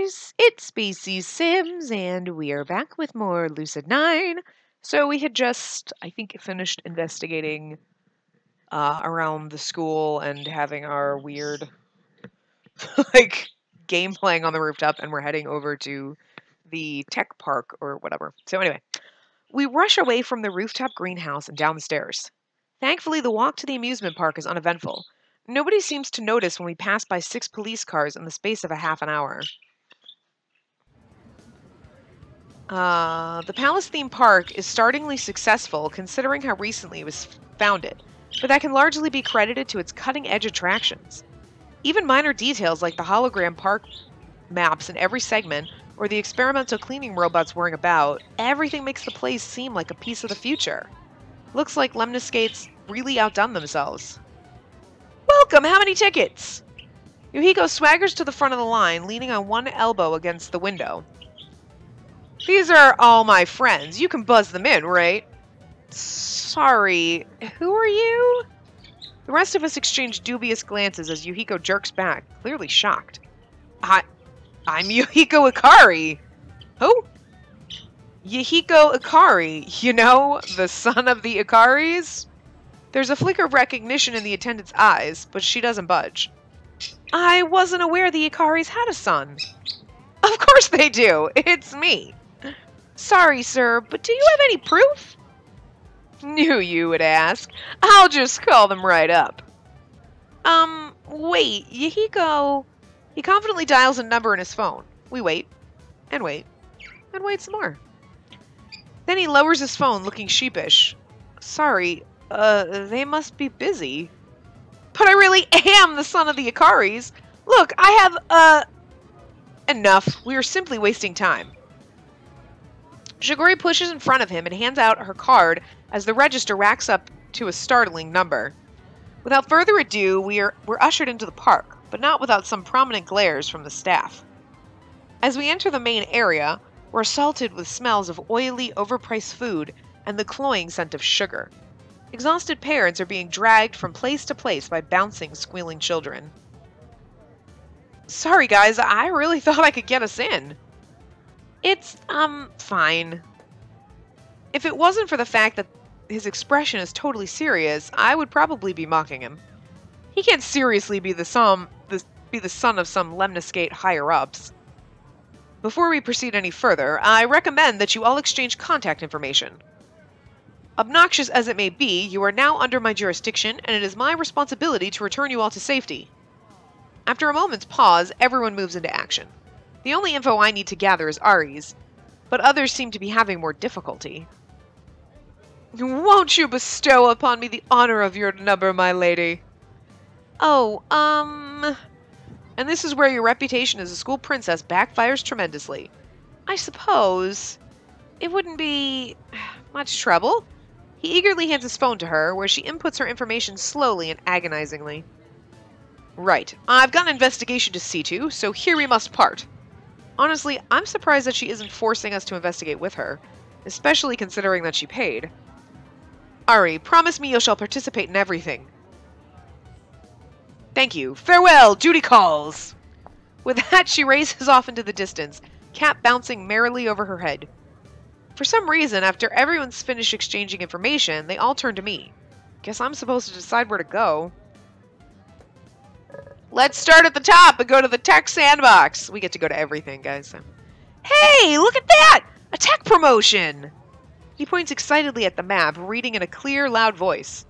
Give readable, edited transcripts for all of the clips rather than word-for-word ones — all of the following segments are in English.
guys, it's Spacey Sims, and we are back with more Lucid 9. So we had just, I think, finished investigating around the school and having our weird, game playing on the rooftop, and we're heading over to the tech park or whatever. So anyway, we rush away from the rooftop greenhouse and down the stairs. Thankfully, the walk to the amusement park is uneventful. Nobody seems to notice when we pass by 6 police cars in the space of a half an hour. The Palace theme park is startlingly successful considering how recently it was founded, but that can largely be credited to its cutting-edge attractions. Even minor details like the hologram park maps in every segment or the experimental cleaning robots whirring about, everything makes the place seem like a piece of the future. Looks like Lemniscates really outdone themselves. Welcome! How many tickets? Yuhiko swaggers to the front of the line, leaning on one elbow against the window. These are all my friends. You can buzz them in, right? Sorry, who are you? The rest of us exchange dubious glances as Yuhiko jerks back, clearly shocked. I'm Yuhiko Ikari. Who? Yuhiko Ikari. You know, the son of the Ikaris? There's a flicker of recognition in the attendant's eyes, but she doesn't budge. I wasn't aware the Ikaris had a son. Of course they do. It's me. Sorry, sir, but do you have any proof? Knew you would ask. I'll just call them right up. Wait, Yuhiko... He confidently dials a number in his phone. We wait, and wait, and wait some more. Then he lowers his phone, looking sheepish. Sorry, they must be busy. But I really am the son of the Ikaris. Look, I have, Enough. We are simply wasting time. Shigori pushes in front of him and hands out her card as the register racks up to a startling number. Without further ado, we're ushered into the park, but not without some prominent glares from the staff. As we enter the main area, we're assaulted with smells of oily, overpriced food and the cloying scent of sugar. Exhausted parents are being dragged from place to place by bouncing, squealing children. Sorry guys, I really thought I could get us in. It's, fine. If it wasn't for the fact that his expression is totally serious, I would probably be mocking him. He can't seriously be the son of some Lemniscate higher-ups. Before we proceed any further, I recommend that you all exchange contact information. Obnoxious as it may be, you are now under my jurisdiction, and it is my responsibility to return you all to safety. After a moment's pause, everyone moves into action. The only info I need to gather is Ari's, but others seem to be having more difficulty. Won't you bestow upon me the honor of your number, my lady? Oh, And this is where your reputation as a school princess backfires tremendously. I suppose it wouldn't be much trouble. He eagerly hands his phone to her, where she inputs her information slowly and agonizingly. Right, I've got an investigation to see to, so here we must part. Honestly, I'm surprised that she isn't forcing us to investigate with her, especially considering that she paid. Ari, promise me you shall participate in everything. Thank you. Farewell, duty calls! With that, she races off into the distance, cap bouncing merrily over her head. For some reason, after everyone's finished exchanging information, they all turn to me. Guess I'm supposed to decide where to go. Let's start at the top and go to the tech sandbox. We get to go to everything, guys. Hey, look at that! A tech promotion! He points excitedly at the map, reading in a clear, loud voice.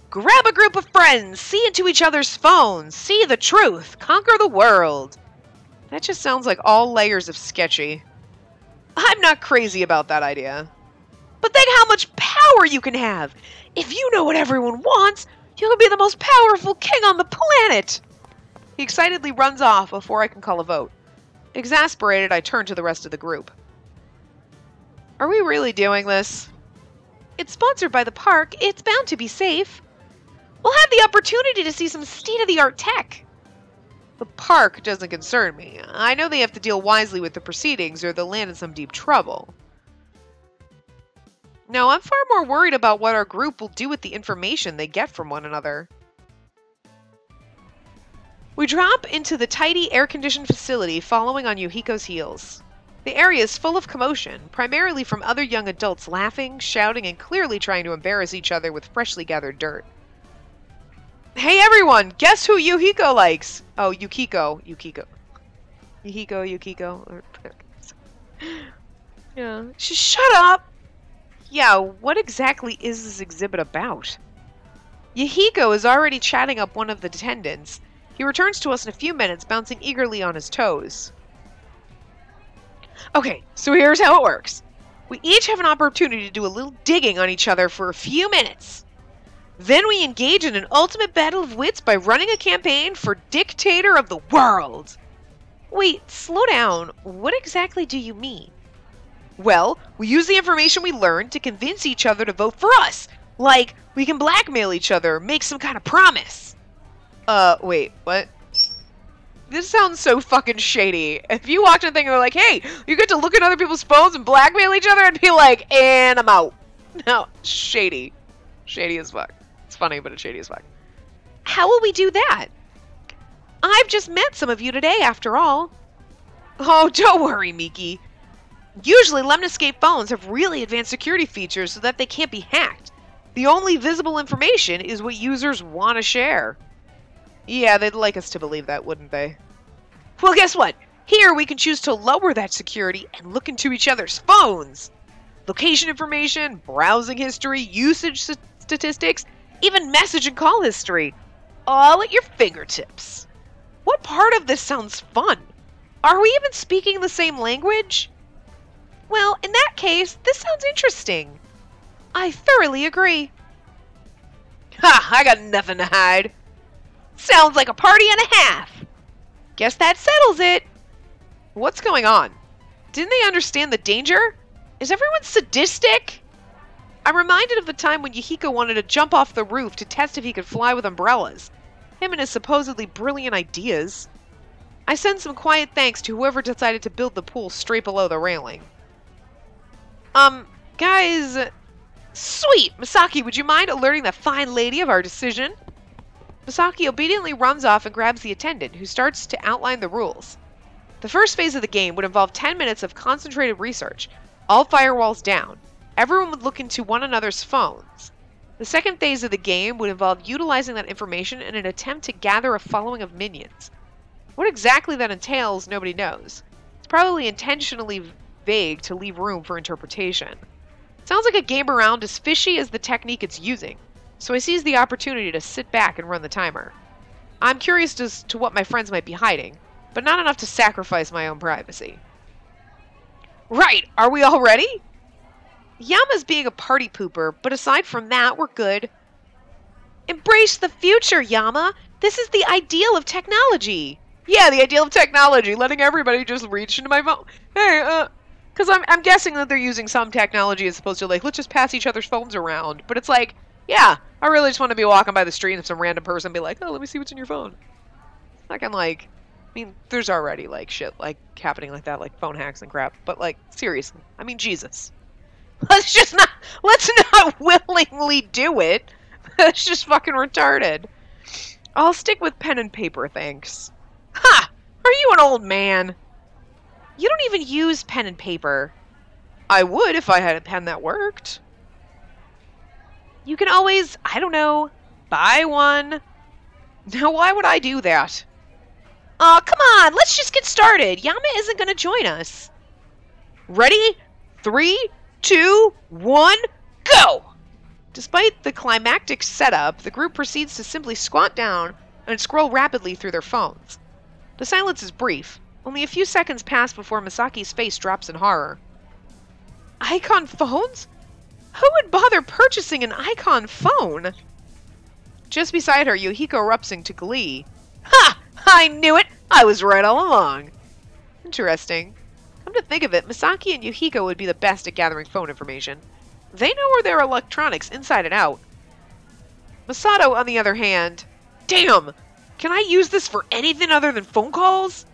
Grab a group of friends, see into each other's phones, see the truth, conquer the world. That just sounds like all layers of sketchy. I'm not crazy about that idea. But think how much power you can have! If you know what everyone wants, you can be the most powerful king on the planet! He excitedly runs off before I can call a vote. Exasperated, I turn to the rest of the group. Are we really doing this? It's sponsored by the park. It's bound to be safe. We'll have the opportunity to see some state-of-the-art tech. The park doesn't concern me. I know they have to deal wisely with the proceedings or they'll land in some deep trouble. No, I'm far more worried about what our group will do with the information they get from one another. We drop into the tidy, air-conditioned facility following on Yuhiko's heels. The area is full of commotion, primarily from other young adults laughing, shouting, and clearly trying to embarrass each other with freshly gathered dirt. Hey everyone, guess who Yuhiko likes? Oh, Yukiko. Yukiko. Yeah. Shut up! Yeah, what exactly is this exhibit about? Yuhiko is already chatting up one of the attendants. He returns to us in a few minutes, bouncing eagerly on his toes. Okay, so here's how it works. We each have an opportunity to do a little digging on each other for a few minutes. Then we engage in an ultimate battle of wits by running a campaign for dictator of the world. Wait, slow down. What exactly do you mean? Well, we use the information we learned to convince each other to vote for us. Like, we can blackmail each other, make some kind of promise. Wait, what? This sounds so fucking shady. If you walked in a thing and were like, hey, you get to look at other people's phones and blackmail each other, I'd be like, and I'm out. No, shady. Shady as fuck. It's funny, but it's shady as fuck. How will we do that? I've just met some of you today, after all. Oh, don't worry, Miki. Usually, Lemniscape phones have really advanced security features so that they can't be hacked. The only visible information is what users want to share. Yeah, they'd like us to believe that, wouldn't they? Well, guess what? Here we can choose to lower that security and look into each other's phones. Location information, browsing history, usage statistics, even message and call history. All at your fingertips. What part of this sounds fun? Are we even speaking the same language? Well, in that case, this sounds interesting. I thoroughly agree. Ha! I got nothing to hide. Sounds like a party and a half. Guess that settles it. What's going on? Didn't they understand the danger? Is everyone sadistic? I'm reminded of the time when Yuhiko wanted to jump off the roof to test if he could fly with umbrellas. Him and his supposedly brilliant ideas. I send some quiet thanks to whoever decided to build the pool straight below the railing. Guys... Sweet! Misaki, would you mind alerting that fine lady of our decision? Misaki obediently runs off and grabs the attendant, who starts to outline the rules. The first phase of the game would involve 10 minutes of concentrated research, all firewalls down. Everyone would look into one another's phones. The second phase of the game would involve utilizing that information in an attempt to gather a following of minions. What exactly that entails, nobody knows. It's probably intentionally vague to leave room for interpretation. Sounds like a game around as fishy as the technique it's using, so I seize the opportunity to sit back and run the timer. I'm curious as to what my friends might be hiding, but not enough to sacrifice my own privacy. Right, are we all ready? Yama's being a party pooper, but aside from that, we're good. Embrace the future, Yama! This is the ideal of technology! Yeah, the ideal of technology, letting everybody just reach into my phone. Hey, because I'm guessing that they're using some technology as opposed to, like, let's just pass each other's phones around. But it's like, yeah, I really just want to be walking by the street and some random person be like, oh, let me see what's in your phone. Like, I mean, there's already, like, shit, like, happening like that, like, phone hacks and crap. But, like, seriously, I mean, Jesus. Let's not willingly do it. That's just fucking retarded. I'll stick with pen and paper, thanks. Ha! Are you an old man? You don't even use pen and paper. I would if I had a pen that worked. You can always, I don't know, buy one. Now, why would I do that? Aw, come on, let's just get started. Yama isn't going to join us. Ready? 3, 2, 1, go! Despite the climactic setup, the group proceeds to simply squat down and scroll rapidly through their phones. The silence is brief. Only a few seconds pass before Misaki's face drops in horror. Icon phones? Who would bother purchasing an Icon phone? Just beside her, Yuhiko erupts into glee. Ha! I knew it! I was right all along. Interesting. Come to think of it, Misaki and Yuhiko would be the best at gathering phone information. They know where their electronics inside and out. Masato, on the other hand... Damn! Can I use this for anything other than phone calls?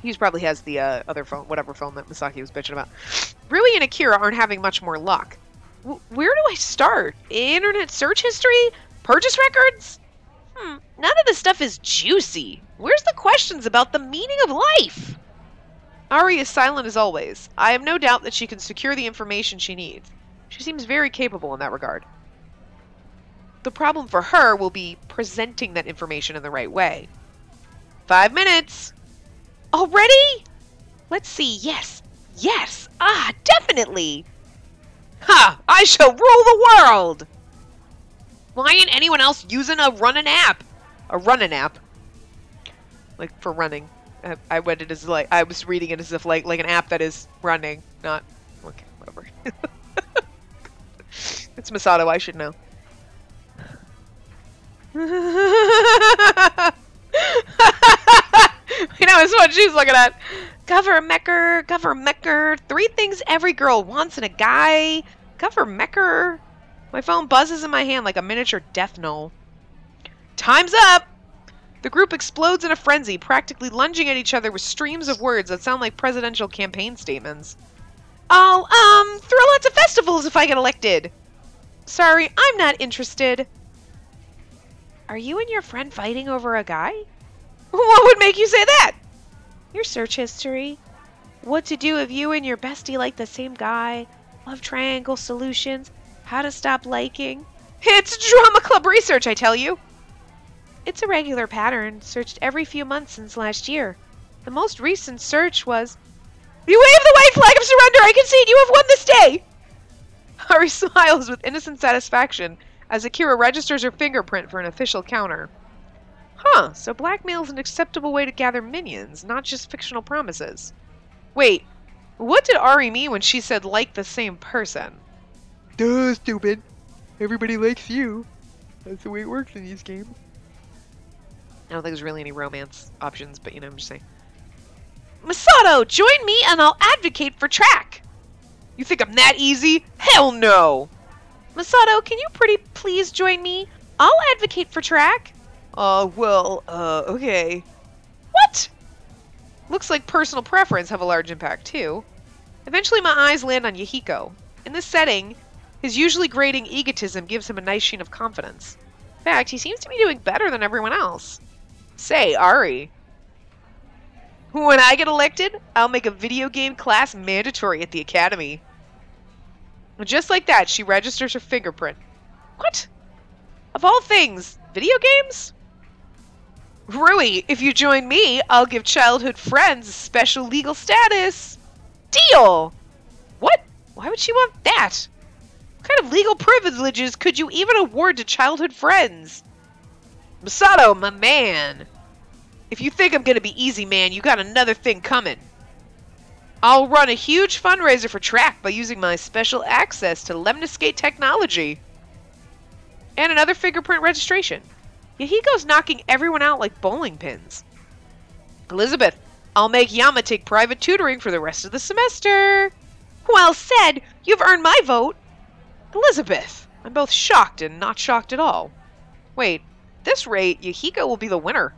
He probably has the other phone, whatever phone that Misaki was bitching about. Rui and Akira aren't having much more luck. Where do I start? Internet search history? Purchase records? None of this stuff is juicy. Where's the questions about the meaning of life? Ari is silent as always. I have no doubt that she can secure the information she needs. She seems very capable in that regard. The problem for her will be presenting that information in the right way. 5 minutes! Already? Let's see. Yes. Yes. Ah, definitely. Ha! I shall rule the world! Why ain't anyone else using a running app? A running app. Like, for running. I read it as like, I was reading it as if like an app that is running, not, okay, whatever. It's Masato, I should know. You know, it's what she's looking at. Governmecker. 3 things every girl wants in a guy. Governmecker. My phone buzzes in my hand like a miniature death knell. Time's up! The group explodes in a frenzy, practically lunging at each other with streams of words that sound like presidential campaign statements. I'll, throw lots of festivals if I get elected. Sorry, I'm not interested. Are you and your friend fighting over a guy? What would make you say that? Your search history. What to do if you and your bestie like the same guy. Love triangle solutions. How to stop liking. It's drama club research, I tell you. It's a regular pattern, searched every few months since last year. The most recent search was... You wave the white flag of surrender! I concede you have won this day! Hari smiles with innocent satisfaction as Akira registers her fingerprint for an official counter. Huh, so blackmail is an acceptable way to gather minions, not just fictional promises. Wait, what did Ari mean when she said like the same person? Duh, stupid. Everybody likes you. That's the way it works in these games. I don't think there's really any romance options, but you know, I'm just saying. Masato, join me and I'll advocate for track. You think I'm that easy? Hell no! Masato, can you pretty please join me? I'll advocate for track. Okay. What? Looks like personal preference have a large impact, too. Eventually my eyes land on Yahiko. In this setting, his usually grating egotism gives him a nice sheen of confidence. In fact, he seems to be doing better than everyone else. Say, Ari. When I get elected, I'll make a video game class mandatory at the academy. And just like that, she registers her fingerprint. What? Of all things, video games? Rui, if you join me, I'll give childhood friends special legal status. Deal! What? Why would she want that? What kind of legal privileges could you even award to childhood friends? Masato, my man. If you think I'm gonna be easy, man, you got another thing coming. I'll run a huge fundraiser for track by using my special access to lemniscate technology. And another fingerprint registration. Yahiko's knocking everyone out like bowling pins. Elizabeth, I'll make Yama take private tutoring for the rest of the semester. Well said. You've earned my vote. Elizabeth, I'm both shocked and not shocked at all. Wait, at this rate, Yahiko will be the winner.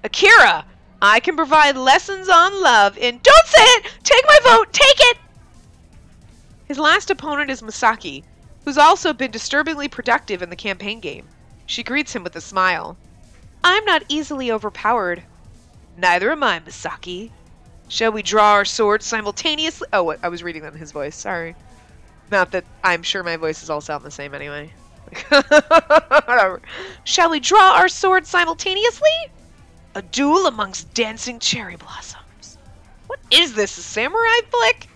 Akira, I can provide lessons on love in... Don't say it! Take my vote! Take it! His last opponent is Masaki, who's also been disturbingly productive in the campaign game. She greets him with a smile. I'm not easily overpowered. Neither am I, Masaki. Shall we draw our swords simultaneously? Oh, I was reading that in his voice. Sorry. Not that I'm sure my voices all sound the same anyway. Whatever. Shall we draw our swords simultaneously? A duel amongst dancing cherry blossoms. What is this, a samurai flick?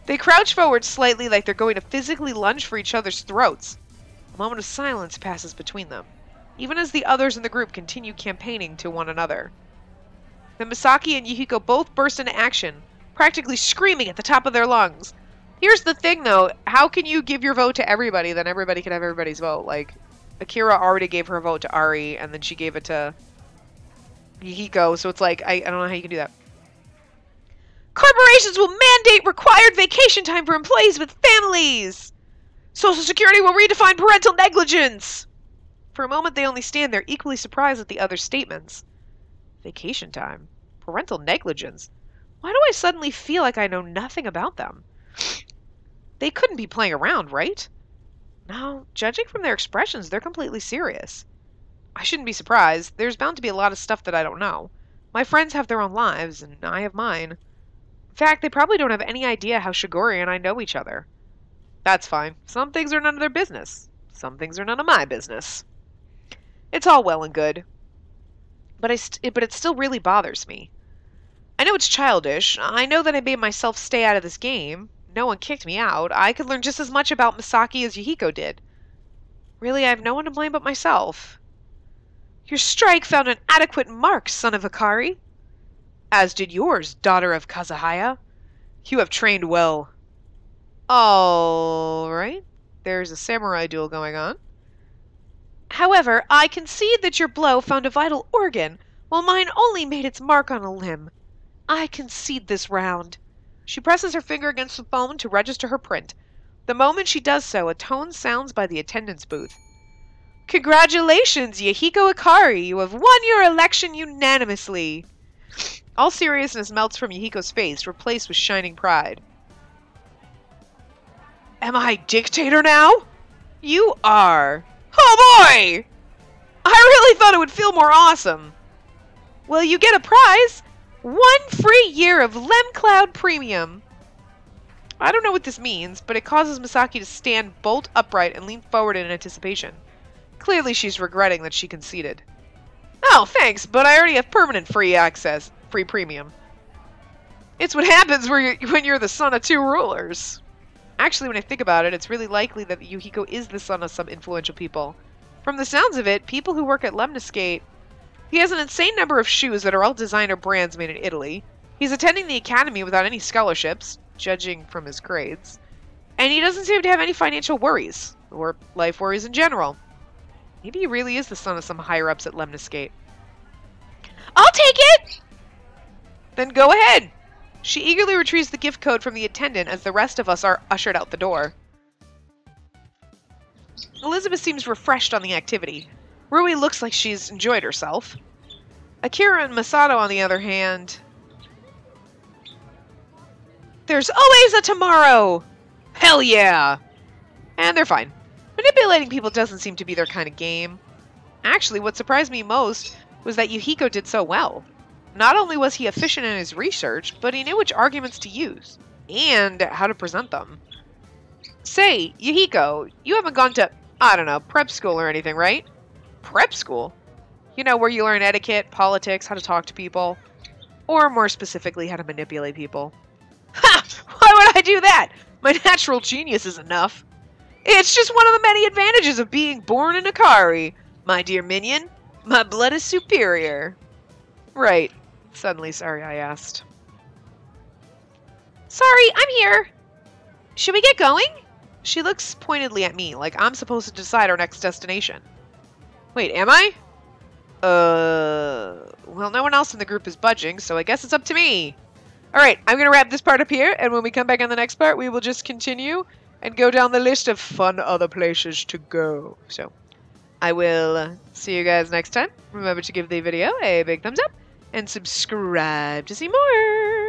They crouch forward slightly like they're going to physically lunge for each other's throats. A moment of silence passes between them, even as the others in the group continue campaigning to one another. Then Masaki and Yahiko both burst into action, practically screaming at the top of their lungs. Here's the thing, though. How can you give your vote to everybody, then everybody can have everybody's vote? Like, Akira already gave her vote to Ari, and then she gave it to Yahiko, so it's like, I don't know how you can do that. Corporations will mandate required vacation time for employees with families! Social Security will redefine parental negligence! For a moment, they only stand there, equally surprised at the other's statements. Vacation time? Parental negligence? Why do I suddenly feel like I know nothing about them? They couldn't be playing around, right? No, judging from their expressions, they're completely serious. I shouldn't be surprised. There's bound to be a lot of stuff that I don't know. My friends have their own lives, and I have mine. In fact, they probably don't have any idea how Shigori and I know each other. That's fine. Some things are none of their business. Some things are none of my business. It's all well and good. But it still really bothers me. I know it's childish. I know that I made myself stay out of this game. No one kicked me out. I could learn just as much about Misaki as Yuhiko did. Really, I have no one to blame but myself. Your strike found an adequate mark, son of Hikari. As did yours, daughter of Kazuhaya. You have trained well. All right. There's a samurai duel going on. However, I concede that your blow found a vital organ, while mine only made its mark on a limb. I concede this round. She presses her finger against the phone to register her print. The moment she does so, a tone sounds by the attendance booth. Congratulations, Yuhiko Hikari! You have won your election unanimously! All seriousness melts from Yuhiko's face, replaced with shining pride. Am I dictator now? You are. Oh boy! I really thought it would feel more awesome. Well, you get a prize. 1 free year of LemCloud Premium. I don't know what this means, but it causes Misaki to stand bolt upright and lean forward in anticipation. Clearly she's regretting that she conceded. Oh, thanks, but I already have permanent free access. Free premium. It's what happens when you're the son of 2 rulers. Actually, when I think about it, it's really likely that Yuhiko is the son of some influential people. From the sounds of it, people who work at Lemniscate. He has an insane number of shoes that are all designer brands made in Italy. He's attending the academy without any scholarships, judging from his grades. And he doesn't seem to have any financial worries, or life worries in general. Maybe he really is the son of some higher-ups at Lemniscate. I'll take it! Then go ahead! She eagerly retrieves the gift code from the attendant as the rest of us are ushered out the door. Elizabeth seems refreshed on the activity. Rui looks like she's enjoyed herself. Akira and Masato, on the other hand... There's always a tomorrow! Hell yeah! And they're fine. Manipulating people doesn't seem to be their kind of game. Actually, what surprised me most was that Yuhiko did so well. Not only was he efficient in his research, but he knew which arguments to use, and how to present them. Say, Yuhiko, you haven't gone to, I don't know, prep school or anything, right? Prep school? You know, where you learn etiquette, politics, how to talk to people, or more specifically, how to manipulate people. Ha! Why would I do that? My natural genius is enough. It's just one of the many advantages of being born in Hikari. My dear minion, my blood is superior. Right. Suddenly sorry I asked. Sorry, I'm here. Should we get going? She looks pointedly at me, like I'm supposed to decide our next destination. Wait, am I? Well, no one else in the group is budging, so I guess it's up to me. Alright, I'm gonna wrap this part up here, and when we come back on the next part, we will just continue and go down the list of fun other places to go. So, I will see you guys next time. Remember to give the video a big thumbs up, and subscribe to see more.